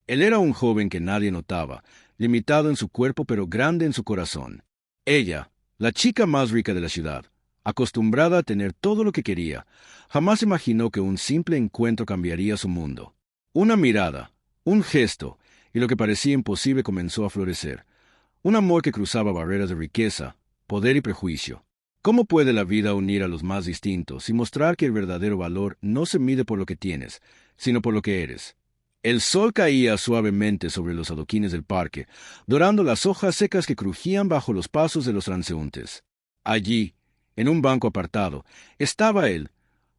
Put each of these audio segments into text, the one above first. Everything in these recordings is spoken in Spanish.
Él era un joven que nadie notaba, limitado en su cuerpo pero grande en su corazón. Ella, la chica más rica de la ciudad, acostumbrada a tener todo lo que quería, jamás imaginó que un simple encuentro cambiaría su mundo. Una mirada, un gesto, y lo que parecía imposible comenzó a florecer. Un amor que cruzaba barreras de riqueza, poder y prejuicio. ¿Cómo puede la vida unir a los más distintos y mostrar que el verdadero valor no se mide por lo que tienes, sino por lo que eres? El sol caía suavemente sobre los adoquines del parque, dorando las hojas secas que crujían bajo los pasos de los transeúntes. Allí, en un banco apartado, estaba él,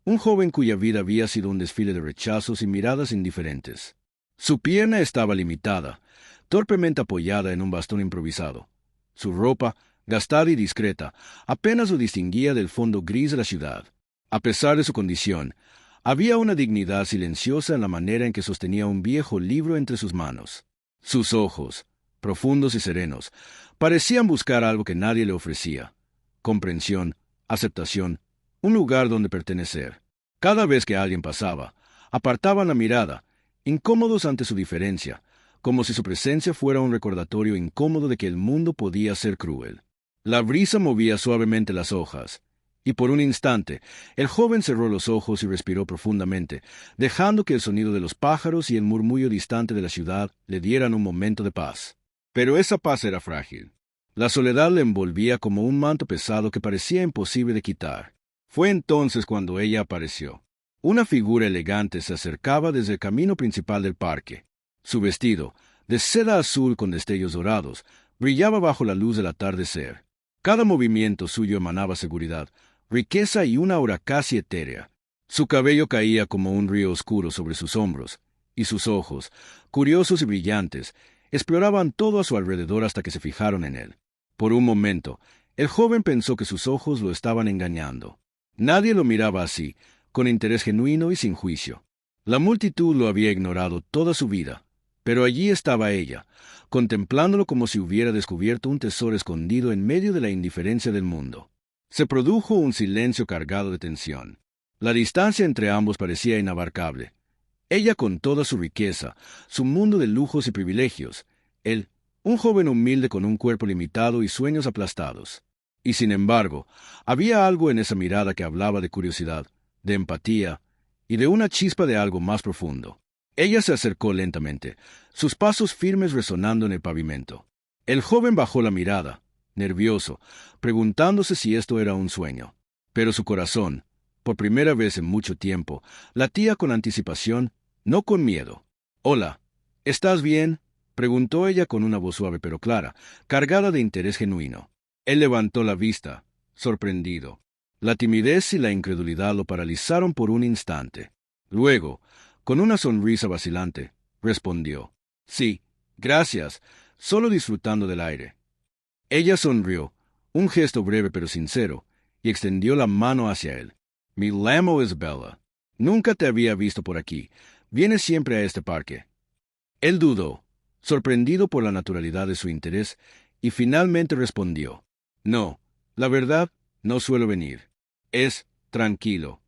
un joven cuya vida había sido un desfile de rechazos y miradas indiferentes. Su pierna estaba limitada, torpemente apoyada en un bastón improvisado. Su ropa, gastada y discreta, apenas lo distinguía del fondo gris de la ciudad. A pesar de su condición, había una dignidad silenciosa en la manera en que sostenía un viejo libro entre sus manos. Sus ojos, profundos y serenos, parecían buscar algo que nadie le ofrecía: comprensión, aceptación, un lugar donde pertenecer. Cada vez que alguien pasaba, apartaban la mirada, incómodos ante su diferencia, como si su presencia fuera un recordatorio incómodo de que el mundo podía ser cruel. La brisa movía suavemente las hojas, y por un instante el joven cerró los ojos y respiró profundamente, dejando que el sonido de los pájaros y el murmullo distante de la ciudad le dieran un momento de paz. Pero esa paz era frágil. La soledad le envolvía como un manto pesado que parecía imposible de quitar. Fue entonces cuando ella apareció. Una figura elegante se acercaba desde el camino principal del parque. Su vestido, de seda azul con destellos dorados, brillaba bajo la luz del atardecer. Cada movimiento suyo emanaba seguridad, riqueza y una aura casi etérea. Su cabello caía como un río oscuro sobre sus hombros, y sus ojos, curiosos y brillantes, exploraban todo a su alrededor hasta que se fijaron en él. Por un momento, el joven pensó que sus ojos lo estaban engañando. Nadie lo miraba así, con interés genuino y sin juicio. La multitud lo había ignorado toda su vida, pero allí estaba ella, contemplándolo como si hubiera descubierto un tesoro escondido en medio de la indiferencia del mundo. Se produjo un silencio cargado de tensión. La distancia entre ambos parecía inabarcable. Ella con toda su riqueza, su mundo de lujos y privilegios; él, un joven humilde con un cuerpo limitado y sueños aplastados. Y sin embargo, había algo en esa mirada que hablaba de curiosidad, de empatía y de una chispa de algo más profundo. Ella se acercó lentamente, sus pasos firmes resonando en el pavimento. El joven bajó la mirada, nervioso, preguntándose si esto era un sueño. Pero su corazón, por primera vez en mucho tiempo, latía con anticipación, no con miedo. «Hola, ¿estás bien?», preguntó ella con una voz suave pero clara, cargada de interés genuino. Él levantó la vista, sorprendido. La timidez y la incredulidad lo paralizaron por un instante. Luego, con una sonrisa vacilante, respondió: «Sí, gracias, solo disfrutando del aire». Ella sonrió, un gesto breve pero sincero, y extendió la mano hacia él. «Me llamo Isabella. Nunca te había visto por aquí. ¿Vienes siempre a este parque?». Él dudó, sorprendido por la naturalidad de su interés, y finalmente respondió: «No, la verdad, no suelo venir. Es tranquilo».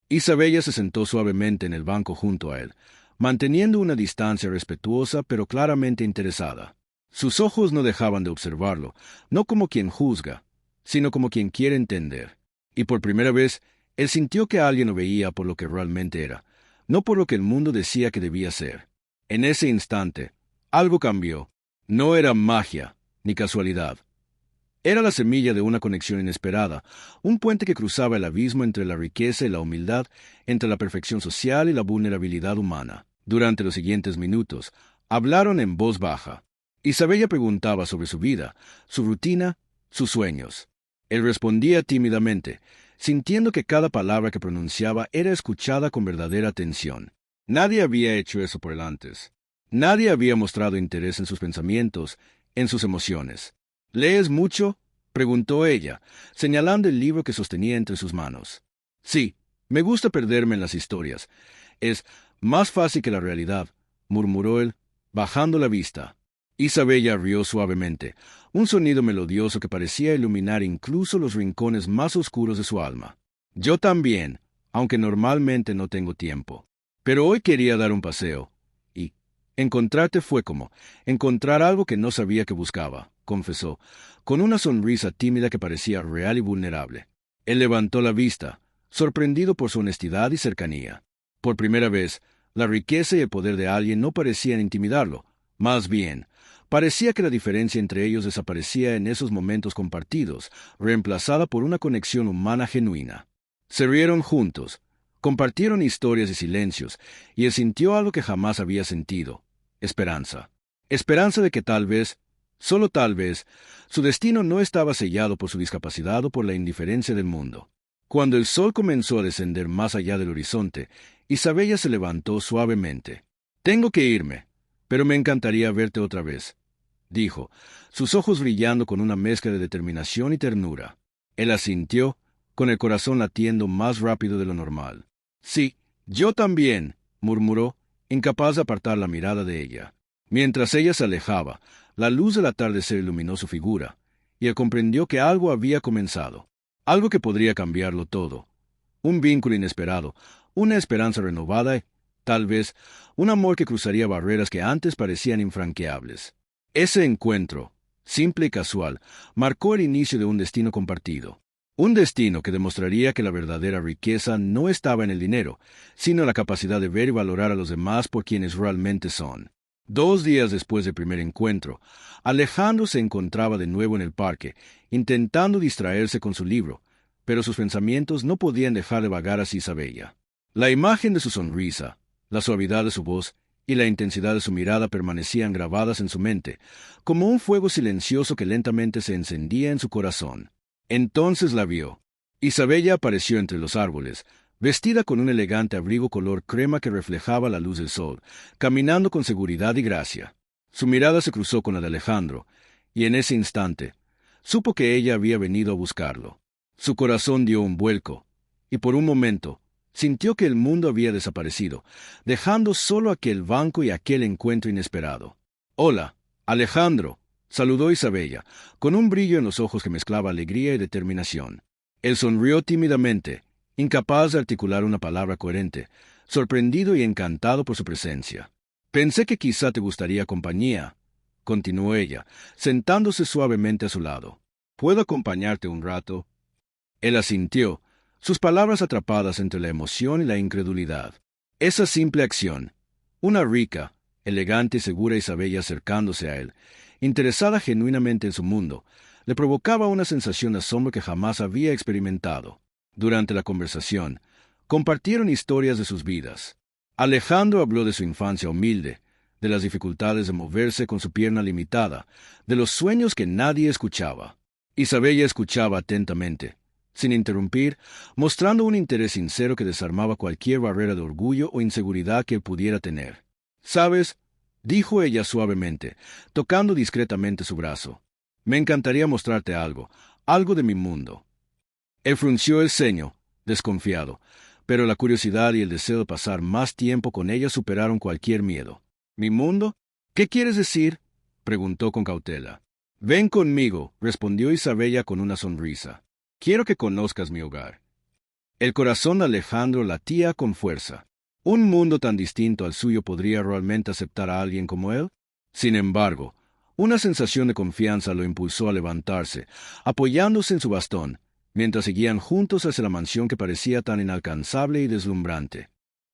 Isabella se sentó suavemente en el banco junto a él, manteniendo una distancia respetuosa pero claramente interesada. Sus ojos no dejaban de observarlo, no como quien juzga, sino como quien quiere entender. Y por primera vez, él sintió que alguien lo veía por lo que realmente era, no por lo que el mundo decía que debía ser. En ese instante, algo cambió. No era magia, ni casualidad. Era la semilla de una conexión inesperada, un puente que cruzaba el abismo entre la riqueza y la humildad, entre la perfección social y la vulnerabilidad humana. Durante los siguientes minutos, hablaron en voz baja. Isabella preguntaba sobre su vida, su rutina, sus sueños. Él respondía tímidamente, sintiendo que cada palabra que pronunciaba era escuchada con verdadera atención. Nadie había hecho eso por él antes. Nadie había mostrado interés en sus pensamientos, en sus emociones. «¿Lees mucho?», preguntó ella, señalando el libro que sostenía entre sus manos. «Sí, me gusta perderme en las historias. Es más fácil que la realidad», murmuró él, bajando la vista. Isabella rió suavemente, un sonido melodioso que parecía iluminar incluso los rincones más oscuros de su alma. «Yo también, aunque normalmente no tengo tiempo. Pero hoy quería dar un paseo. Y Encontrarte fue como encontrar algo que no sabía que buscaba, confesó, con una sonrisa tímida que parecía real y vulnerable. Él levantó la vista, sorprendido por su honestidad y cercanía. Por primera vez, la riqueza y el poder de alguien no parecían intimidarlo. Más bien, parecía que la diferencia entre ellos desaparecía en esos momentos compartidos, reemplazada por una conexión humana genuina. Se rieron juntos, compartieron historias y silencios, y él sintió algo que jamás había sentido: esperanza. Esperanza de que tal vez, solo tal vez, su destino no estaba sellado por su discapacidad o por la indiferencia del mundo. Cuando el sol comenzó a descender más allá del horizonte, Isabella se levantó suavemente. «Tengo que irme, pero me encantaría verte otra vez», dijo, sus ojos brillando con una mezcla de determinación y ternura. Él asintió, con el corazón latiendo más rápido de lo normal. «Sí, yo también», murmuró, incapaz de apartar la mirada de ella. Mientras ella se alejaba, la luz del atardecer iluminó su figura, y él comprendió que algo había comenzado, algo que podría cambiarlo todo. Un vínculo inesperado, una esperanza renovada y, tal vez, un amor que cruzaría barreras que antes parecían infranqueables. Ese encuentro, simple y casual, marcó el inicio de un destino compartido. Un destino que demostraría que la verdadera riqueza no estaba en el dinero, sino en la capacidad de ver y valorar a los demás por quienes realmente son. 2 días después del primer encuentro, Alejandro se encontraba de nuevo en el parque, intentando distraerse con su libro, pero sus pensamientos no podían dejar de vagar hacia Isabella. La imagen de su sonrisa, la suavidad de su voz y la intensidad de su mirada permanecían grabadas en su mente, como un fuego silencioso que lentamente se encendía en su corazón. Entonces la vio. Isabella apareció entre los árboles, vestida con un elegante abrigo color crema que reflejaba la luz del sol, caminando con seguridad y gracia. Su mirada se cruzó con la de Alejandro, y en ese instante, supo que ella había venido a buscarlo. Su corazón dio un vuelco, y por un momento, sintió que el mundo había desaparecido, dejando solo aquel banco y aquel encuentro inesperado. «Hola, Alejandro», saludó Isabella, con un brillo en los ojos que mezclaba alegría y determinación. Él sonrió tímidamente, incapaz de articular una palabra coherente, sorprendido y encantado por su presencia. «Pensé que quizá te gustaría compañía», continuó ella, sentándose suavemente a su lado. «¿Puedo acompañarte un rato?» Él asintió, sus palabras atrapadas entre la emoción y la incredulidad. Esa simple acción, una rica, elegante y segura Isabella acercándose a él, interesada genuinamente en su mundo, le provocaba una sensación de asombro que jamás había experimentado. Durante la conversación, compartieron historias de sus vidas. Alejandro habló de su infancia humilde, de las dificultades de moverse con su pierna limitada, de los sueños que nadie escuchaba. Isabella escuchaba atentamente, sin interrumpir, mostrando un interés sincero que desarmaba cualquier barrera de orgullo o inseguridad que él pudiera tener. «¿Sabes?», dijo ella suavemente, tocando discretamente su brazo. «Me encantaría mostrarte algo, algo de mi mundo». Él frunció el ceño, desconfiado, pero la curiosidad y el deseo de pasar más tiempo con ella superaron cualquier miedo. «¿Mi mundo? ¿Qué quieres decir?», preguntó con cautela. «Ven conmigo», respondió Isabella con una sonrisa. «Quiero que conozcas mi hogar». El corazón de Alejandro latía con fuerza. ¿Un mundo tan distinto al suyo podría realmente aceptar a alguien como él? Sin embargo, una sensación de confianza lo impulsó a levantarse, apoyándose en su bastón, mientras seguían juntos hacia la mansión que parecía tan inalcanzable y deslumbrante.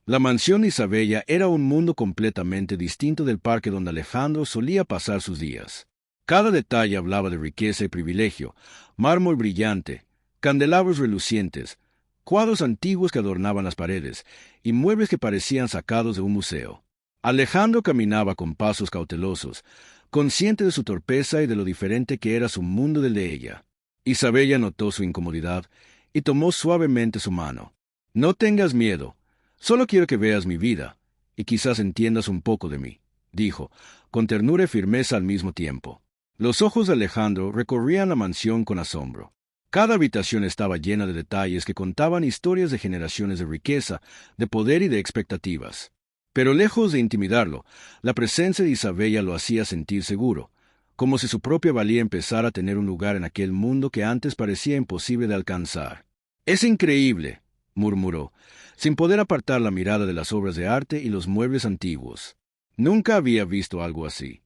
La mansión de Isabella era un mundo completamente distinto del parque donde Alejandro solía pasar sus días. Cada detalle hablaba de riqueza y privilegio: mármol brillante, candelabros relucientes, cuadros antiguos que adornaban las paredes, y muebles que parecían sacados de un museo. Alejandro caminaba con pasos cautelosos, consciente de su torpeza y de lo diferente que era su mundo del de ella. Isabella notó su incomodidad y tomó suavemente su mano. «No tengas miedo, solo quiero que veas mi vida, y quizás entiendas un poco de mí», dijo, con ternura y firmeza al mismo tiempo. Los ojos de Alejandro recorrían la mansión con asombro. Cada habitación estaba llena de detalles que contaban historias de generaciones de riqueza, de poder y de expectativas. Pero lejos de intimidarlo, la presencia de Isabella lo hacía sentir seguro, como si su propia valía empezara a tener un lugar en aquel mundo que antes parecía imposible de alcanzar. «Es increíble», murmuró, sin poder apartar la mirada de las obras de arte y los muebles antiguos. Nunca había visto algo así.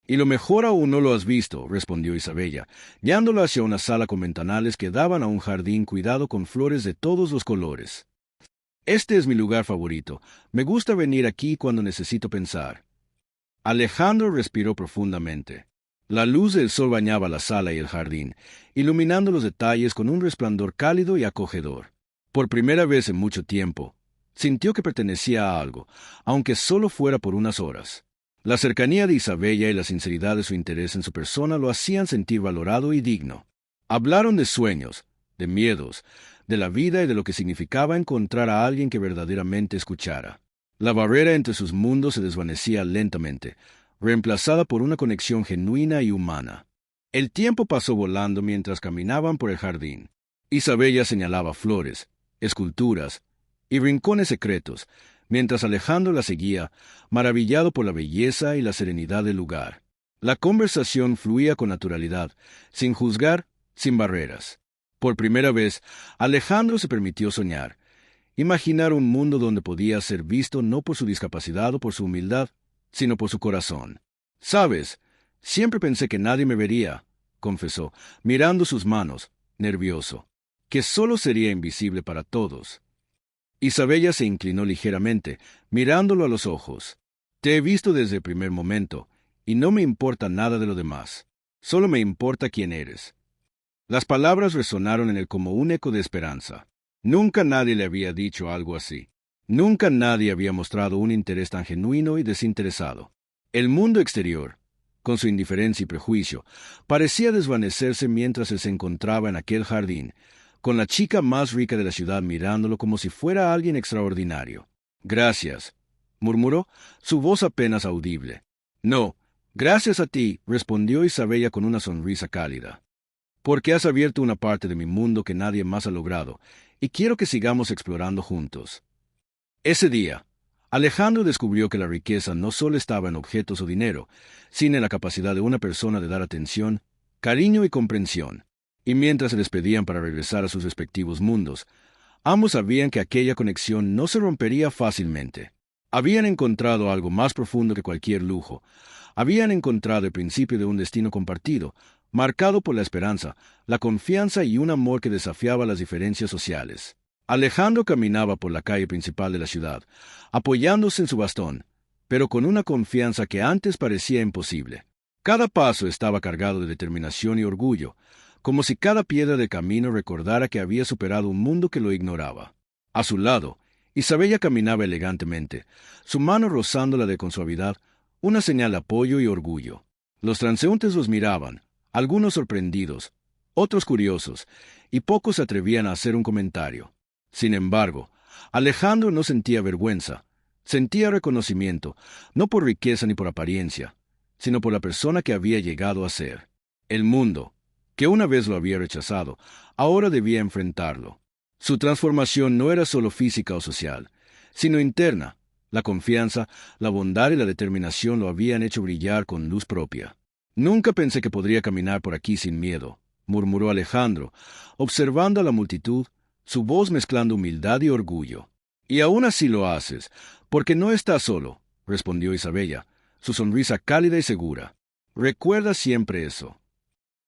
Y lo mejor aún no lo has visto, respondió Isabella, guiándolo hacia una sala con ventanales que daban a un jardín cuidado con flores de todos los colores. Este es mi lugar favorito. Me gusta venir aquí cuando necesito pensar. Alejandro respiró profundamente. La luz del sol bañaba la sala y el jardín, iluminando los detalles con un resplandor cálido y acogedor. Por primera vez en mucho tiempo, sintió que pertenecía a algo, aunque solo fuera por unas horas. La cercanía de Isabella y la sinceridad de su interés en su persona lo hacían sentir valorado y digno. Hablaron de sueños, de miedos, de la vida y de lo que significaba encontrar a alguien que verdaderamente escuchara. La barrera entre sus mundos se desvanecía lentamente, reemplazada por una conexión genuina y humana. El tiempo pasó volando mientras caminaban por el jardín. Isabella señalaba flores, esculturas y rincones secretos, mientras Alejandro la seguía, maravillado por la belleza y la serenidad del lugar. La conversación fluía con naturalidad, sin juzgar, sin barreras. Por primera vez, Alejandro se permitió soñar, imaginar un mundo donde podía ser visto no por su discapacidad o por su humildad, sino por su corazón. «Sabes, siempre pensé que nadie me vería», confesó, mirando sus manos, nervioso, «que solo sería invisible para todos». Isabella se inclinó ligeramente, mirándolo a los ojos. «Te he visto desde el primer momento, y no me importa nada de lo demás. Solo me importa quién eres». Las palabras resonaron en él como un eco de esperanza. Nunca nadie le había dicho algo así. Nunca nadie había mostrado un interés tan genuino y desinteresado. El mundo exterior, con su indiferencia y prejuicio, parecía desvanecerse mientras él se encontraba en aquel jardín, con la chica más rica de la ciudad mirándolo como si fuera alguien extraordinario. «Gracias», murmuró, su voz apenas audible. «No, gracias a ti», respondió Isabella con una sonrisa cálida. «Porque has abierto una parte de mi mundo que nadie más ha logrado, y quiero que sigamos explorando juntos». Ese día, Alejandro descubrió que la riqueza no solo estaba en objetos o dinero, sino en la capacidad de una persona de dar atención, cariño y comprensión. Y mientras se despedían para regresar a sus respectivos mundos, ambos sabían que aquella conexión no se rompería fácilmente. Habían encontrado algo más profundo que cualquier lujo. Habían encontrado el principio de un destino compartido, marcado por la esperanza, la confianza y un amor que desafiaba las diferencias sociales. Alejandro caminaba por la calle principal de la ciudad, apoyándose en su bastón, pero con una confianza que antes parecía imposible. Cada paso estaba cargado de determinación y orgullo, como si cada piedra del camino recordara que había superado un mundo que lo ignoraba. A su lado, Isabella caminaba elegantemente, su mano rozándola con suavidad, una señal de apoyo y orgullo. Los transeúntes los miraban, algunos sorprendidos, otros curiosos, y pocos se atrevían a hacer un comentario. Sin embargo, Alejandro no sentía vergüenza, sentía reconocimiento, no por riqueza ni por apariencia, sino por la persona que había llegado a ser. El mundo, que una vez lo había rechazado, ahora debía enfrentarlo. Su transformación no era solo física o social, sino interna. La confianza, la bondad y la determinación lo habían hecho brillar con luz propia. «Nunca pensé que podría caminar por aquí sin miedo», murmuró Alejandro, observando a la multitud, su voz mezclando humildad y orgullo. «Y aún así lo haces, porque no estás solo», respondió Isabella, su sonrisa cálida y segura. «Recuerda siempre eso».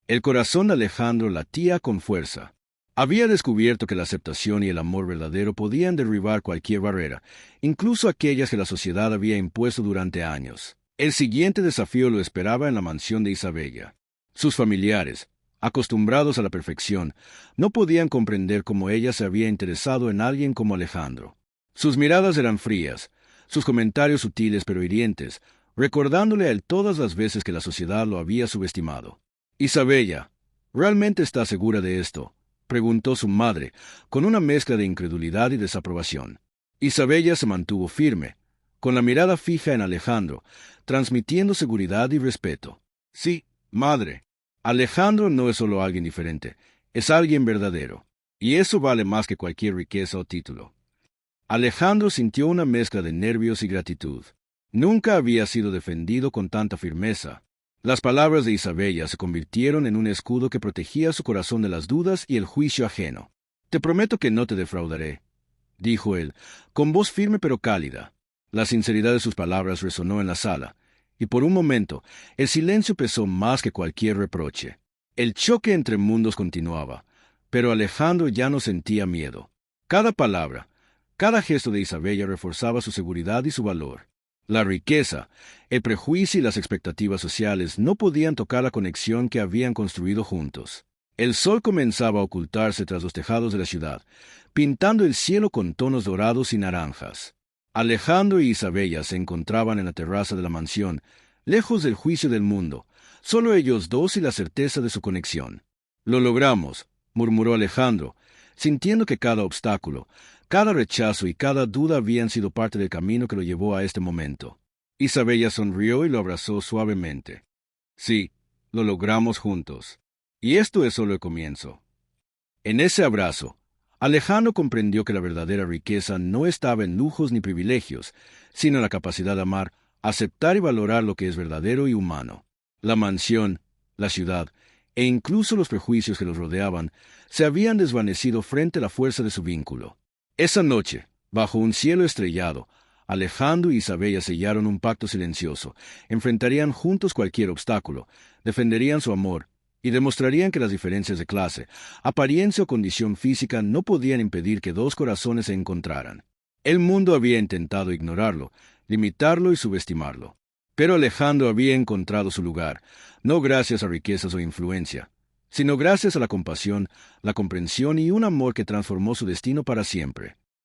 El corazón de Alejandro latía con fuerza. Había descubierto que la aceptación y el amor verdadero podían derribar cualquier barrera, incluso aquellas que la sociedad había impuesto durante años. El siguiente desafío lo esperaba en la mansión de Isabella. Sus familiares, acostumbrados a la perfección, no podían comprender cómo ella se había interesado en alguien como Alejandro. Sus miradas eran frías, sus comentarios sutiles pero hirientes, recordándole a él todas las veces que la sociedad lo había subestimado. «Isabella, ¿realmente estás segura de esto?», preguntó su madre, con una mezcla de incredulidad y desaprobación. Isabella se mantuvo firme, con la mirada fija en Alejandro, transmitiendo seguridad y respeto. «Sí, madre. Alejandro no es solo alguien diferente, es alguien verdadero, y eso vale más que cualquier riqueza o título». Alejandro sintió una mezcla de nervios y gratitud. Nunca había sido defendido con tanta firmeza. Las palabras de Isabella se convirtieron en un escudo que protegía su corazón de las dudas y el juicio ajeno. «Te prometo que no te defraudaré», dijo él, con voz firme pero cálida. La sinceridad de sus palabras resonó en la sala, y por un momento el silencio pesó más que cualquier reproche. El choque entre mundos continuaba, pero Alejandro ya no sentía miedo. Cada palabra, cada gesto de Isabella reforzaba su seguridad y su valor. La riqueza, el prejuicio y las expectativas sociales no podían tocar la conexión que habían construido juntos. El sol comenzaba a ocultarse tras los tejados de la ciudad, pintando el cielo con tonos dorados y naranjas. Alejandro y Isabella se encontraban en la terraza de la mansión, lejos del juicio del mundo, solo ellos dos y la certeza de su conexión. «Lo logramos», murmuró Alejandro, sintiendo que cada obstáculo, cada rechazo y cada duda habían sido parte del camino que lo llevó a este momento. Isabella sonrió y lo abrazó suavemente. «Sí, lo logramos juntos. Y esto es solo el comienzo». En ese abrazo, Alejandro comprendió que la verdadera riqueza no estaba en lujos ni privilegios, sino en la capacidad de amar, aceptar y valorar lo que es verdadero y humano. La mansión, la ciudad, e incluso los prejuicios que los rodeaban, se habían desvanecido frente a la fuerza de su vínculo. Esa noche, bajo un cielo estrellado, Alejandro y Isabella sellaron un pacto silencioso, enfrentarían juntos cualquier obstáculo, defenderían su amor, y demostrarían que las diferencias de clase, apariencia o condición física no podían impedir que dos corazones se encontraran. El mundo había intentado ignorarlo, limitarlo y subestimarlo. Pero Alejandro había encontrado su lugar, no gracias a riquezas o influencia, sino gracias a la compasión, la comprensión y un amor que transformó su destino para siempre.